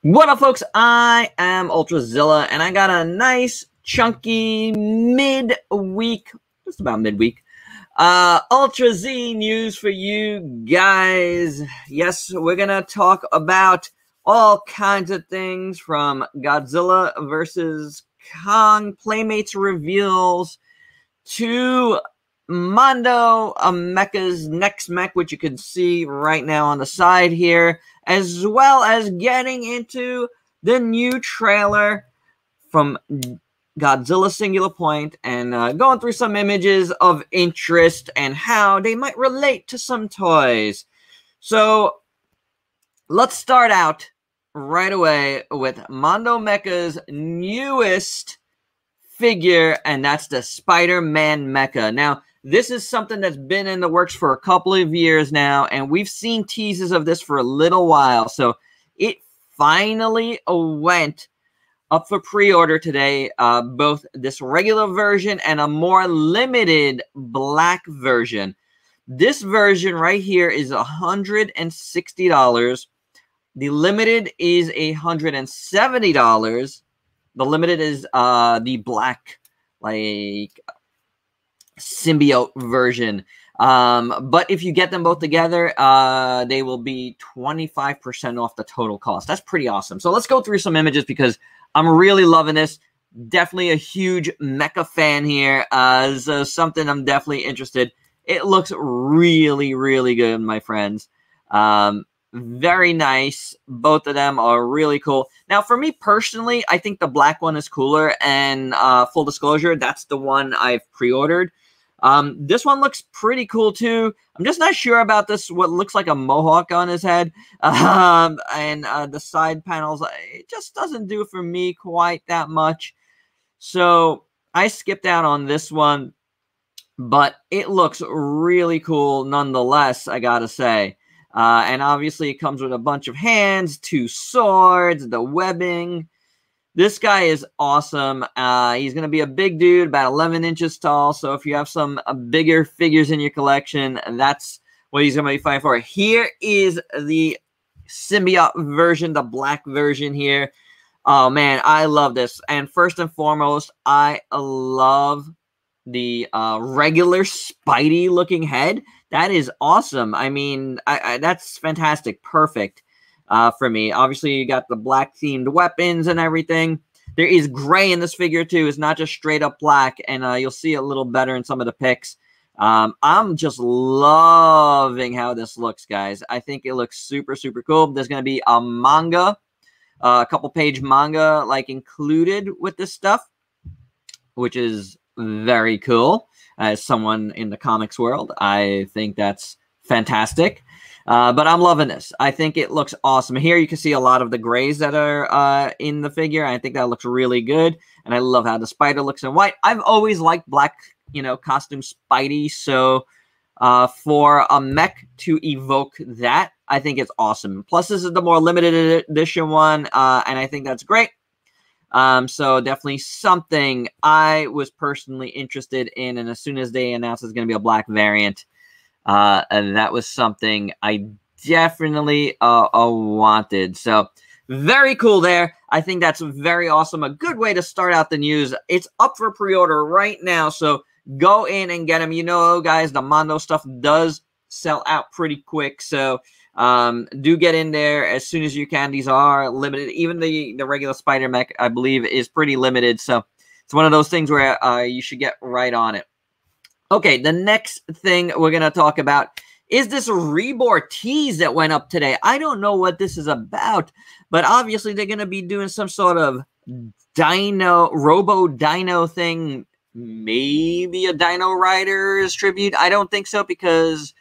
What up, folks? I am Ultrazilla, and I got a nice, chunky, midweek, just about midweek, Ultra Z news for you guys. Yes, we're gonna talk about all kinds of things from Godzilla vs. Kong, Playmates reveals, to Mondo, Mecha's next mech, which you can see right now on the side here, as well as getting into the new trailer from Godzilla Singular Point and going through some images of interest and how they might relate to some toys. So let's start out right away with Mondo Mecha's newest figure, and that's the SpiderMan Mecha. Now, this is something that's been in the works for a couple of years now, and we've seen teases of this for a little while. So it finally went up for pre-order today, both this regular version and a more limited black version. This version right here is $160. The limited is $170. The limited is the black, like, symbiote version. But if you get them both together, they will be 25% off the total cost. That's pretty awesome. So let's go through some images because I'm really loving this. Definitely a huge mecha fan here. This is something I'm definitely interested. It looks really, really good, my friends. Very nice. Both of them are really cool. Now, for me personally, I think the black one is cooler, and full disclosure, that's the one I've pre-ordered. This one looks pretty cool too. I'm just not sure about this, what looks like a mohawk on his head. And the side panels, it just doesn't do for me quite that much. So I skipped out on this one, but it looks really cool nonetheless, I gotta say. And obviously it comes with a bunch of hands, 2 swords, the webbing. This guy is awesome. He's going to be a big dude, about 11 inches tall. So if you have some bigger figures in your collection, that's what he's going to be fighting for. Here is the symbiote version, the black version here. Oh, man, I love this. And first and foremost, I love the regular Spidey-looking head. That is awesome. I mean, that's fantastic. Perfect for me. Obviously, you got the black-themed weapons and everything. There is gray in this figure, too. It's not just straight-up black, and you'll see it a little better in some of the pics. I'm just loving how this looks, guys. I think it looks super, super cool. There's going to be a manga, a couple-page manga, like, included with this stuff, which is very cool. As someone in the comics world, I think that's fantastic. But I'm loving this. I think it looks awesome. Here you can see a lot of the grays that are in the figure. I think that looks really good. And I love how the spider looks in white. I've always liked black, costume Spidey. So for a mech to evoke that, I think it's awesome. Plus, this is the more limited edition one. And I think that's great. So definitely something I was personally interested in, and as soon as they announced it's going to be a black variant, and that was something I definitely wanted. So very cool there. I think that's very awesome. A good way to start out the news. It's up for pre-order right now, so go in and get them. You know, guys, the Mondo stuff does sell out pretty quick, so do get in there as soon as you can. These are limited. Even the regular Spider Mech, I believe, is pretty limited. So it's one of those things where you should get right on it. Okay, the next thing we're going to talk about is this REBOR tease that went up today. I don't know what this is about, but obviously they're going to be doing some sort of ROBO Dino thing. Maybe a Dino Riders tribute. I don't think so, because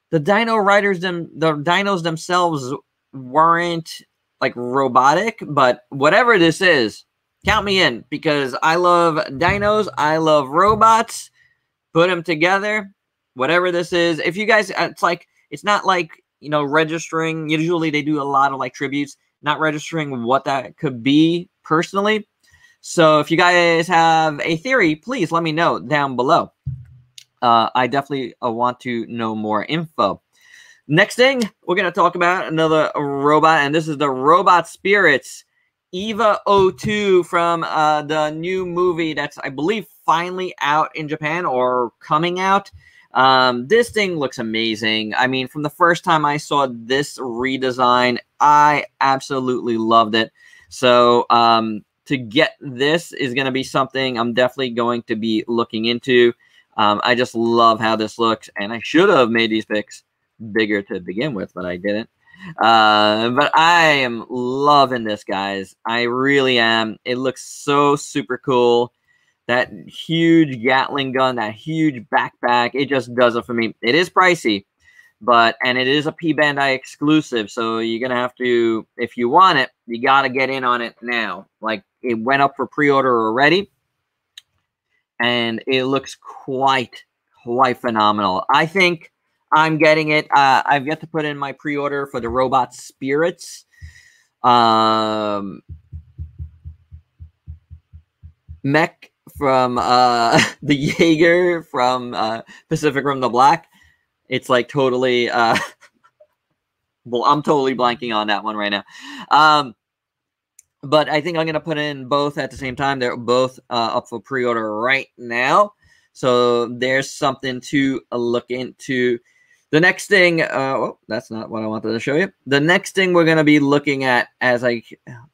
the Dino Riders, the dinos themselves weren't like robotic, but whatever this is, count me in, because I love dinos, I love robots. Put them together, whatever this is. If you guys, it's not like, registering. Usually they do a lot of like tributes, not registering what that could be personally. So if you guys have a theory, please let me know down below. I definitely want to know more info. Next thing, we're going to talk about another robot, and this is the Robot Spirits EVA 02 from the new movie that's, I believe, finally out in Japan or coming out. This thing looks amazing. I mean, from the first time I saw this redesign, I absolutely loved it. So to get this is going to be something I'm definitely going to be looking into. I just love how this looks, and I should have made these pics bigger to begin with, but I didn't. But I am loving this, guys. I really am. It looks so super cool. That huge Gatling gun, that huge backpack, it just does it for me. It is pricey, and it is a P-Bandai exclusive, so you're going to have to, if you want it, you got to get in on it now. Like, it went up for pre-order already, and it looks quite phenomenal. I think I'm getting it. I've yet to put in my pre-order for the Robot Spirits. Mech from the Jaeger from Pacific Rim the Black. It's like totally... well, I'm totally blanking on that one right now. But I think I'm going to put in both at the same time. They're both up for pre-order right now. So there's something to look into. The next thing, oh, that's not what I wanted to show you. The next thing we're going to be looking at, as I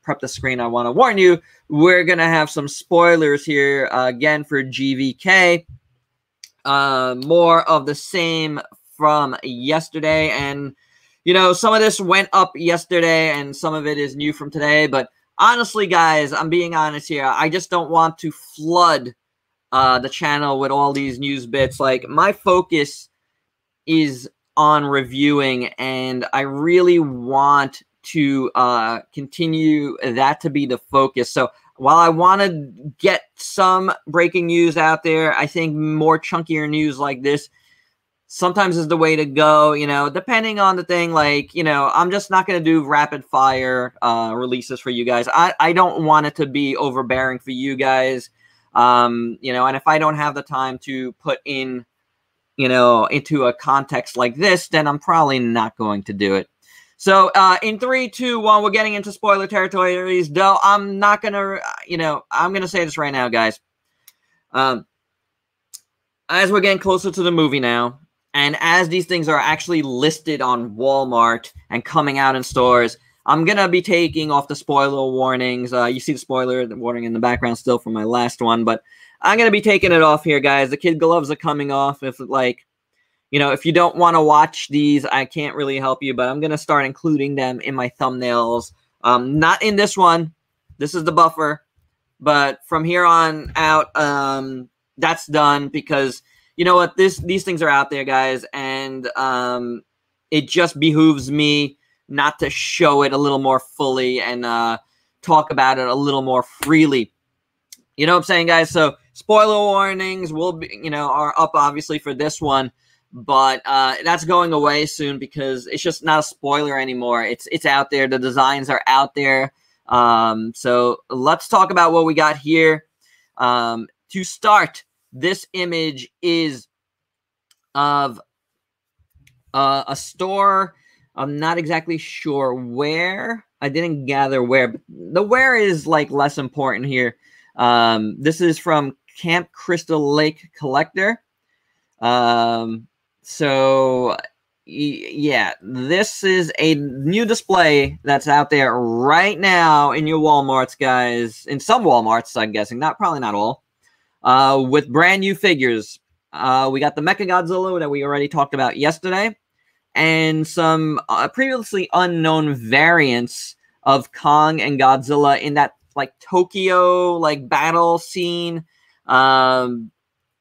prep the screen, I want to warn you, we're going to have some spoilers here, again, for GVK. More of the same from yesterday. And, you know, some of this went up yesterday, and some of it is new from today. But honestly, guys, I'm being honest here. I just don't want to flood the channel with all these news bits. Like, my focus is on reviewing, and I really want to continue that to be the focus. So while I want to get some breaking news out there, I think more chunkier news like this sometimes is the way to go, you know, depending on the thing. Like, you know, I'm just not going to do rapid fire releases for you guys. I don't want it to be overbearing for you guys, you know, and if I don't have the time to put in, you know, into a context like this, then I'm probably not going to do it. So in 3, 2, 1, we're getting into spoiler territories, though I'm not going to, you know, I'm going to say this right now, guys. As we're getting closer to the movie now, and as these things are actually listed on Walmart and coming out in stores, I'm going to be taking off the spoiler warnings. You see the spoiler warning in the background still from my last one, but I'm going to be taking it off here, guys. The kid gloves are coming off. If, like, you know, if you don't want to watch these, I can't really help you, but I'm going to start including them in my thumbnails. Not in this one. This is the buffer. But from here on out, that's done because, you know what, these things are out there, guys, and it just behooves me not to show it a little more fully and talk about it a little more freely. You know what I'm saying, guys? So spoiler warnings will be, you know, are up obviously for this one, but that's going away soon because it's just not a spoiler anymore. It's out there. The designs are out there. So let's talk about what we got here. To start, this image is of a store. I'm not exactly sure where. I didn't gather where, but the where is like less important here. This is from Camp Crystal Lake Collector. So yeah, this is a new display that's out there right now in your Walmarts, guys. In some Walmarts, I'm guessing, probably not all. With brand new figures. We got the Mecha Godzilla that we already talked about yesterday, and some previously unknown variants of Kong and Godzilla in that like Tokyo like battle scene.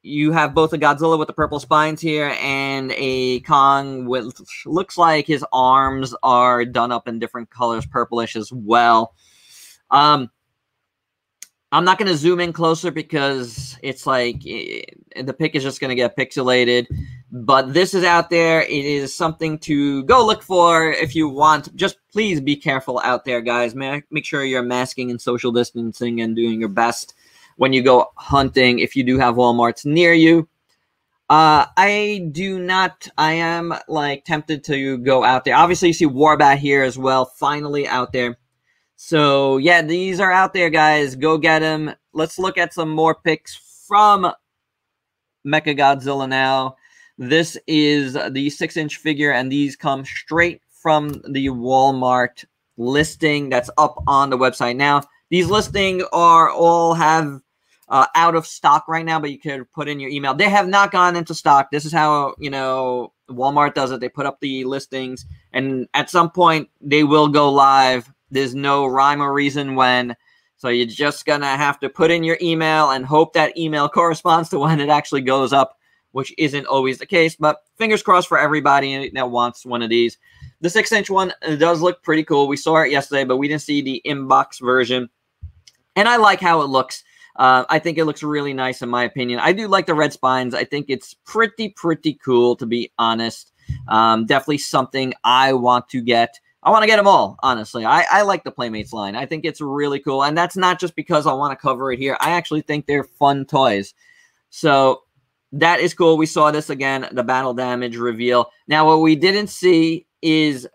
You have both a Godzilla with the purple spines here and a Kong with looks like his arms are done up in different colors, purplish as well. I'm not going to zoom in closer because it's like the pic is just going to get pixelated. But this is out there. It is something to go look for if you want. Just please be careful out there, guys. Make sure you're masking and social distancing and doing your best when you go hunting if you do have Walmarts near you. I do not. I am like tempted to go out there. Obviously, you see Warbat here as well, finally out there. So yeah, these are out there, guys. Go get them. Let's look at some more pics from Mecha Godzilla now. This is the 6-inch figure, and these come straight from the Walmart listing that's up on the website now. These listings are all have out of stock right now, but you could put in your email. They have not gone into stock. This is how, you know, Walmart does it. They put up the listings, and at some point they will go live. There's no rhyme or reason when. So you're just going to have to put in your email and hope that email corresponds to when it actually goes up, which isn't always the case. But fingers crossed for everybody that wants one of these. The 6-inch one does look pretty cool. We saw it yesterday, but we didn't see the inbox version. And I like how it looks. I think it looks really nice in my opinion. I do like the red spines. I think it's pretty cool, to be honest. Definitely something I want to get. I want to get them all, honestly. I like the Playmates line. I think it's really cool. And that's not just because I want to cover it here. I actually think they're fun toys. So that is cool. We saw this again, the battle damage reveal. Now, what we didn't see is,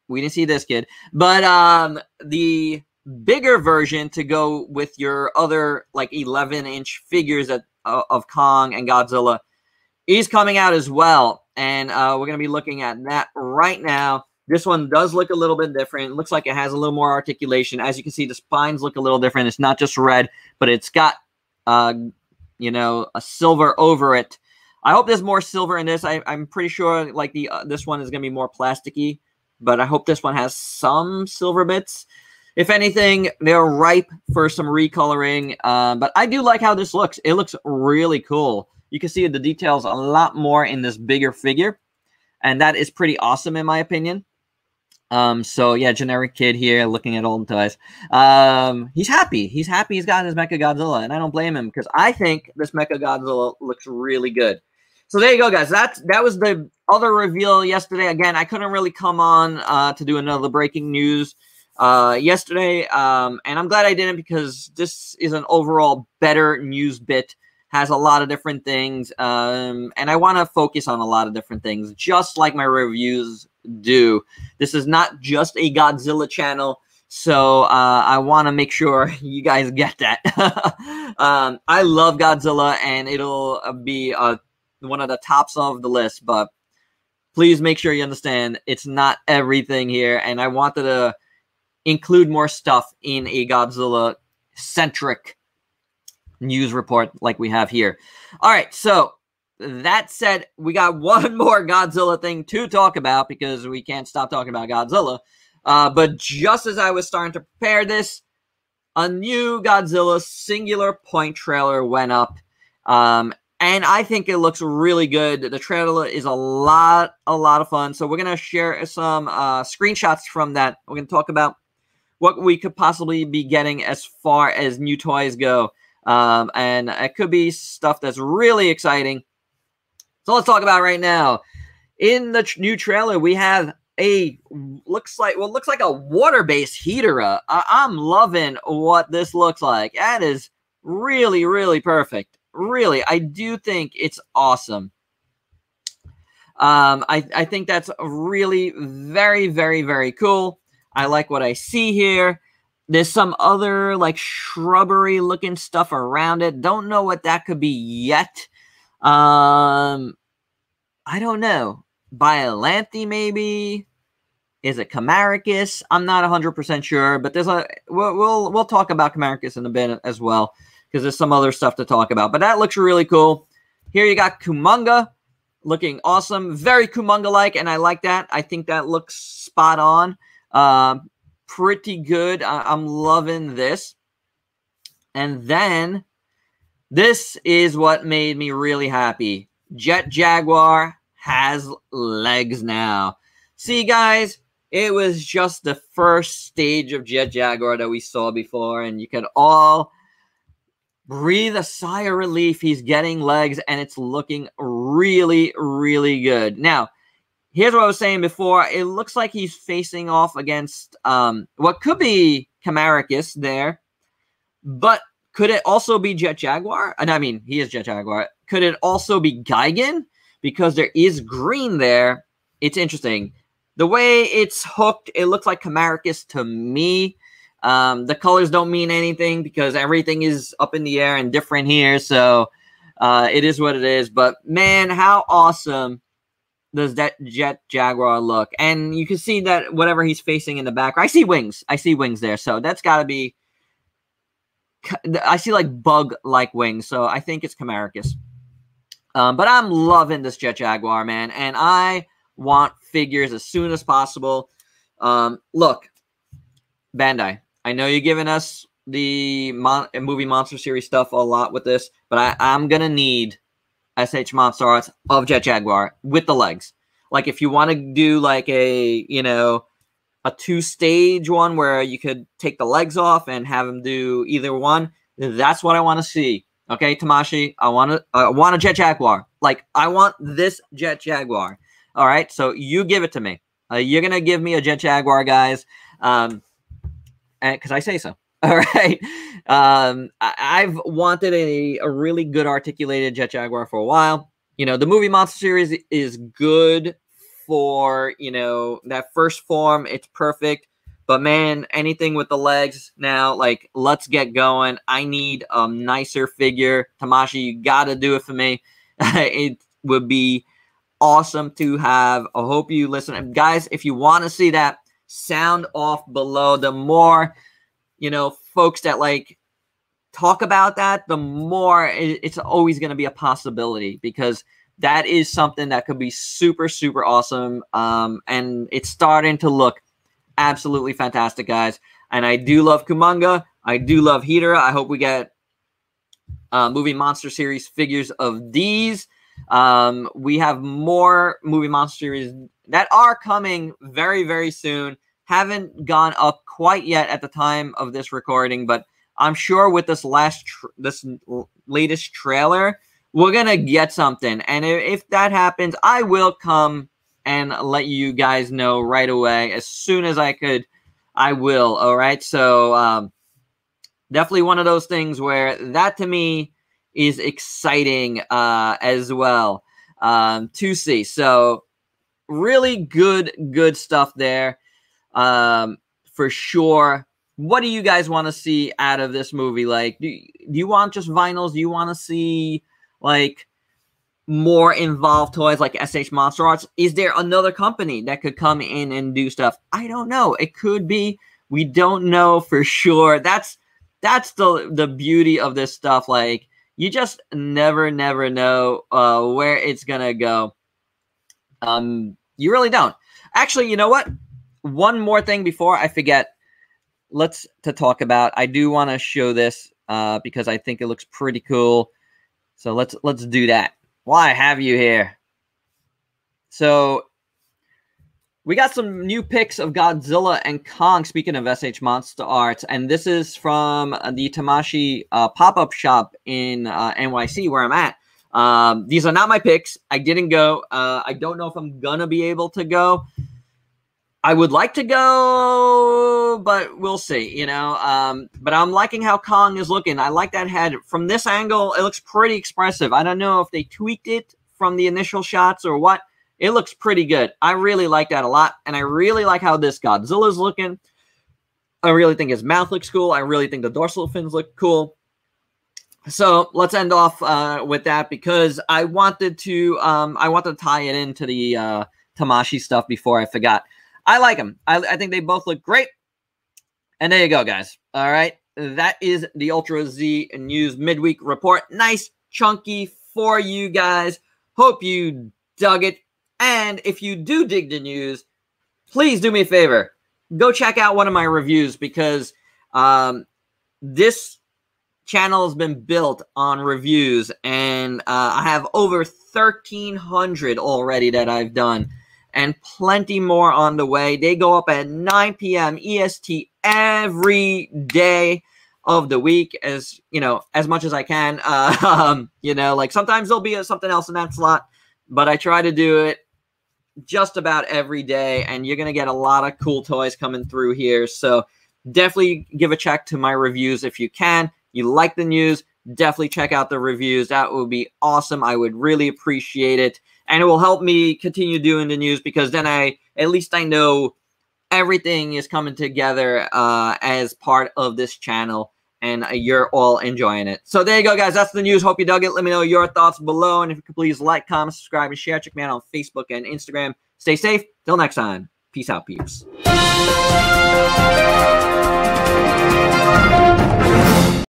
we didn't see this kid, but the bigger version to go with your other like 11-inch figures of Kong and Godzilla is coming out as well. And we're going to be looking at that right now. This one does look a little bit different. It looks like it has a little more articulation. As you can see, the spines look a little different. It's not just red, but it's got, you know, a silver over it. I hope there's more silver in this. I'm pretty sure like this one is going to be more plasticky, but I hope this one has some silver bits. If anything, they're ripe for some recoloring, but I do like how this looks. It looks really cool. You can see the details a lot more in this bigger figure, and that is pretty awesome in my opinion. So yeah, generic kid here looking at old toys. He's happy. He's happy he's got his Mecha Godzilla, and I don't blame him because I think this Mecha Godzilla looks really good. So there you go, guys. That was the other reveal yesterday. Again, I couldn't really come on to do another breaking news yesterday, and I'm glad I didn't because this is an overall better news bit. Has a lot of different things, and I want to focus on a lot of different things, just like my reviews do. This is not just a Godzilla channel, so I want to make sure you guys get that. I love Godzilla, and it'll be one of the tops of the list, but please make sure you understand it's not everything here, and I wanted to include more stuff in a Godzilla-centric news report like we have here. All right, so that said, we got one more Godzilla thing to talk about because we can't stop talking about Godzilla. But just as I was starting to prepare this, a new Godzilla singular point trailer went up. And I think it looks really good. The trailer is a lot of fun. So we're going to share some screenshots from that. We're going to talk about what we could possibly be getting as far as new toys go. And it could be stuff that's really exciting. So let's talk about it right now. In the new trailer, we have looks like a water-based Hedorah. I'm loving what this looks like. That is really perfect. Really, I do think it's awesome. I think that's really very cool. I like what I see here. There's some other like shrubbery looking stuff around it. Don't know what that could be yet. I don't know. Biolanthe maybe? Is it Camaricus? I'm not 100% sure, but there's we'll talk about Camaricus in a bit as well because there's some other stuff to talk about. But that looks really cool. Here you got Kumonga looking awesome. Very Kumonga-like, and I like that. I think that looks spot on. Pretty good. I'm loving this. And then this is what made me really happy. Jet Jaguar has legs now. See, guys, it was just the first stage of Jet Jaguar that we saw before, and you could all breathe a sigh of relief. He's getting legs, and it's looking really good. Now, here's what I was saying before. It looks like he's facing off against what could be Camaricus there, but could it also be Jet Jaguar? And I mean, he is Jet Jaguar. Could it also be Gigan? Because there is green there. It's interesting. The way it's hooked, it looks like Camaricus to me. The colors don't mean anything because everything is up in the air and different here. So it is what it is. But, man, how awesome does that Jet Jaguar look? And you can see that whatever he's facing in the back. I see wings. I see wings there. So that's got to be... I see, like, bug-like wings. So I think it's Camaricus. But I'm loving this Jet Jaguar, man. And I want figures as soon as possible. Look, Bandai, I know you're giving us the movie Monster Series stuff a lot with this, but I'm going to need SH Monster Arts of Jet Jaguar with the legs. Like, if you want to do, like, a, you know, a 2-stage one where you could take the legs off and have them do either one, that's what I want to see. Okay, Tamashii, I want a Jet Jaguar. Like, I want this Jet Jaguar. All right, so you give it to me. You're going to give me a Jet Jaguar, guys, because I say so. All right. I've wanted a really good articulated Jet Jaguar for a while. You know, the movie Monster Series is good for, you know, that first form. It's perfect. But, man, anything with the legs now, like, let's get going. I need a nicer figure. Tamashii, you got to do it for me. It would be awesome to have. I hope you listen. Guys, if you want to see that, sound off below. The more, you know, folks that, like, talk about that, the more it's always going to be a possibility, because that is something that could be super, super awesome. And it's starting to look absolutely fantastic, guys. And I do love Kumonga. I do love Hedorah. I hope we get movie Monster Series figures of these. We have more movie Monster Series that are coming very, very soon. Haven't gone up quite yet at the time of this recording, but I'm sure with this latest trailer, we're gonna get something. And if that happens, I will come and let you guys know right away. As soon as I could, I will. All right. So definitely one of those things where that to me is exciting as well to see. So really good stuff there for sure. What do you guys want to see out of this movie? Like, do you want just vinyls? Do you want to see, like, more involved toys like SH Monster Arts? Is there another company that could come in and do stuff? I don't know. It could be. We don't know for sure. That's the beauty of this stuff. Like, you just never know where it's gonna go. You really don't. Actually, you know what? One more thing before I forget. To talk about. I do want to show this because I think it looks pretty cool. So let's do that. While I have you here. So we got some new pics of Godzilla and Kong, speaking of SH Monster Arts, and this is from the Tamashii pop-up shop in NYC, where I'm at. These are not my picks. I didn't go. I don't know if I'm gonna be able to go. I would like to go, but we'll see, you know. But I'm liking how Kong is looking. I like that head. From this angle, it looks pretty expressive. I don't know if they tweaked it from the initial shots or what. It looks pretty good. I really like that a lot. And I really like how this Godzilla is looking. I really think his mouth looks cool. I really think the dorsal fins look cool. So let's end off with that, because I wanted to tie it into the Tamashii stuff before I forgot. I like them. I think they both look great. And there you go, guys. All right. That is the Ultra Z News Midweek Report. Nice, chunky for you guys. Hope you dug it. And if you do dig the news, please do me a favor. Go check out one of my reviews, because this channel has been built on reviews. And I have over 1,300 already that I've done. And plenty more on the way. They go up at 9 p.m. EST every day of the week, as you know, as much as I can. You know, like sometimes there'll be something else in that slot, but I try to do it just about every day, and you're gonna get a lot of cool toys coming through here. So definitely give a check to my reviews if you can. You like the news, definitely check out the reviews. That would be awesome. I would really appreciate it. And it will help me continue doing the news, because then at least I know everything is coming together as part of this channel, and you're all enjoying it. So there you go, guys. That's the news. Hope you dug it. Let me know your thoughts below. And if you could please like, comment, subscribe, and share. Check me out on Facebook and Instagram. Stay safe. Till next time. Peace out, peeps.